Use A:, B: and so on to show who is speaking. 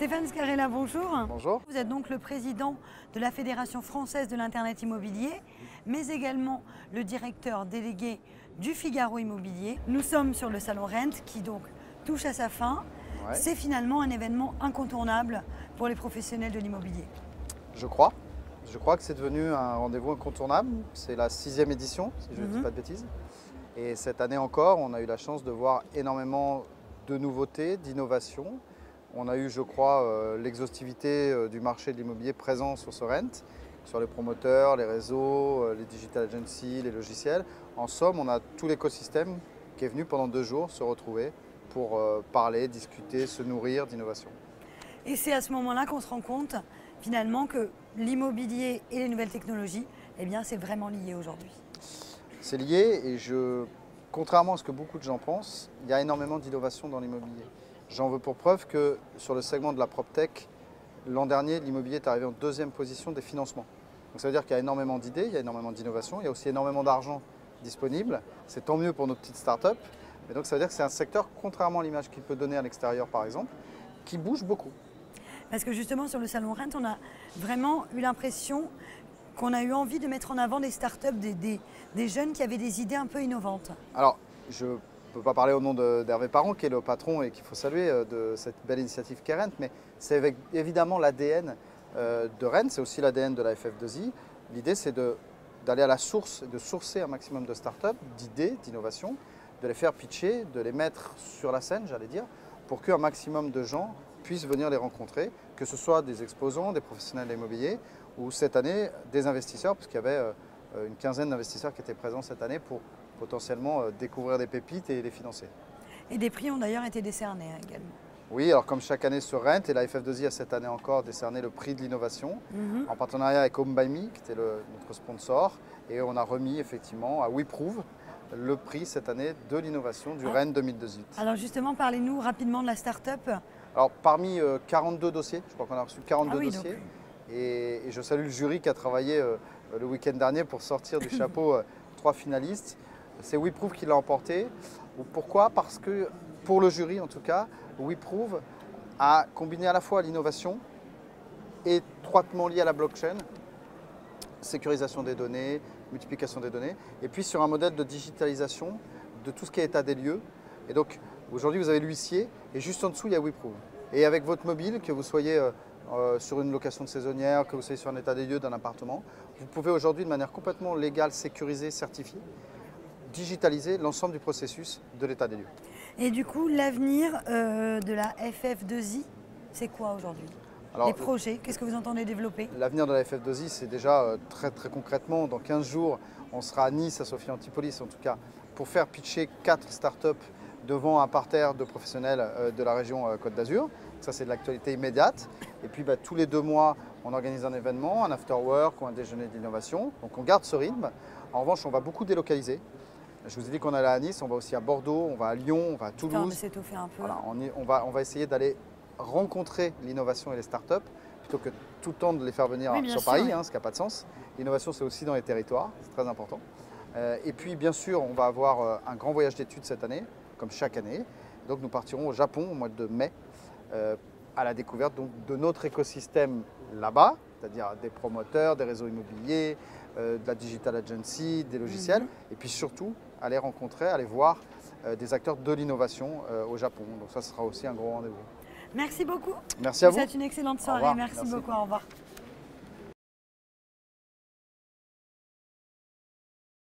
A: Stéphane Scarella, bonjour.
B: Bonjour.
A: Vous êtes donc le président de la Fédération française de l'Internet immobilier, mais également le directeur délégué du Figaro Immobilier. Nous sommes sur le salon Rent qui donc touche à sa fin.
B: Ouais.
A: C'est finalement un événement incontournable pour les professionnels de l'immobilier.
B: Je crois que c'est devenu un rendez-vous incontournable. C'est la 6e édition, si je ne dis pas de bêtises. Et cette année encore, on a eu la chance de voir énormément de nouveautés, d'innovations. On a eu, je crois, l'exhaustivité du marché de l'immobilier présent sur ce Rent, sur les promoteurs, les réseaux, les digital agencies, les logiciels. En somme, on a tout l'écosystème qui est venu pendant 2 jours se retrouver pour parler, discuter, se nourrir d'innovation.
A: Et c'est à ce moment-là qu'on se rend compte finalement que l'immobilier et les nouvelles technologies, eh bien, c'est vraiment lié aujourd'hui.
B: C'est lié et contrairement à ce que beaucoup de gens pensent, il y a énormément d'innovation dans l'immobilier. J'en veux pour preuve que sur le segment de la PropTech, l'an dernier, l'immobilier est arrivé en 2e position des financements. Donc ça veut dire qu'il y a énormément d'idées, il y a énormément d'innovation, il y a aussi énormément d'argent disponible. C'est tant mieux pour nos petites startups. Mais donc ça veut dire que c'est un secteur, contrairement à l'image qu'il peut donner à l'extérieur par exemple, qui bouge beaucoup.
A: Parce que justement sur le salon Rent, on a vraiment eu l'impression qu'on a eu envie de mettre en avant des startups, des jeunes qui avaient des idées un peu innovantes.
B: Alors, je ne peux pas parler au nom d'Hervé Parent, qui est le patron et qu'il faut saluer de cette belle initiative qu'est Rent, mais c'est évidemment l'ADN de Rent, c'est aussi l'ADN de la FF2I. L'idée, c'est d'aller à la source, de sourcer un maximum de startups, d'idées, d'innovations, de les faire pitcher, de les mettre sur la scène, j'allais dire, pour qu'un maximum de gens puissent venir les rencontrer, que ce soit des exposants, des professionnels de l'immobilier, ou cette année, des investisseurs, parce qu'il y avait une quinzaine d'investisseurs qui étaient présents cette année pour potentiellement découvrir des pépites et les financer.
A: Et des prix ont d'ailleurs été décernés également.
B: Oui, alors comme chaque année sur Rent, et la FF2I a cette année encore décerné le prix de l'innovation, en partenariat avec Home by Me, qui était notre sponsor, et on a remis effectivement à WeProve le prix cette année de l'innovation du Rent 2018.
A: Alors justement, parlez-nous rapidement de la start-up.
B: Alors parmi 42 dossiers, je crois qu'on a reçu 42 dossiers,
A: donc...
B: et je salue le jury qui a travaillé le week-end dernier pour sortir du chapeau 3 finalistes. C'est WeProve qui l'a emporté. Pourquoi? Parce que pour le jury en tout cas, WeProve a combiné à la fois l'innovation étroitement liée à la blockchain, sécurisation des données, multiplication des données, et puis sur un modèle de digitalisation de tout ce qui est état des lieux. Et donc aujourd'hui vous avez l'huissier et juste en dessous il y a WeProve. Et avec votre mobile, que vous soyez sur une location de saisonnière, que vous soyez sur un état des lieux d'un appartement, vous pouvez aujourd'hui de manière complètement légale, sécurisée, certifiée, digitaliser l'ensemble du processus de l'état des lieux.
A: Et du coup, l'avenir de la FF2I, c'est quoi aujourd'hui? Les projets, qu'est-ce que vous entendez développer?
B: L'avenir de la FF2I, c'est déjà très concrètement, dans 15 jours, on sera à Nice, à Sophia Antipolis en tout cas, pour faire pitcher 4 startups devant un parterre de professionnels de la région Côte d'Azur. Ça, c'est de l'actualité immédiate. Et puis, tous les 2 mois, on organise un événement, un after-work ou un déjeuner d'innovation. Donc, on garde ce rythme. En revanche, on va beaucoup délocaliser. Je vous ai dit qu'on allait à Nice, on va aussi à Bordeaux, on va à Lyon, on va à Toulouse.
A: S'étoffer un peu.
B: Voilà, on va essayer d'aller rencontrer l'innovation et les startups plutôt que tout le temps de les faire venir sur Paris, ce qui n'a pas de sens. L'innovation, c'est aussi dans les territoires, c'est très important. Et puis, bien sûr, on va avoir un grand voyage d'études cette année, comme chaque année. Donc, nous partirons au Japon au mois de mai à la découverte donc, de notre écosystème là-bas, c'est-à-dire des promoteurs, des réseaux immobiliers, de la digital agency, des logiciels, et puis surtout aller rencontrer, aller voir des acteurs de l'innovation au Japon. Donc ça sera aussi un gros rendez-vous.
A: Merci beaucoup.
B: Merci à vous.
A: Vous êtes une excellente soirée. Merci beaucoup. Au revoir.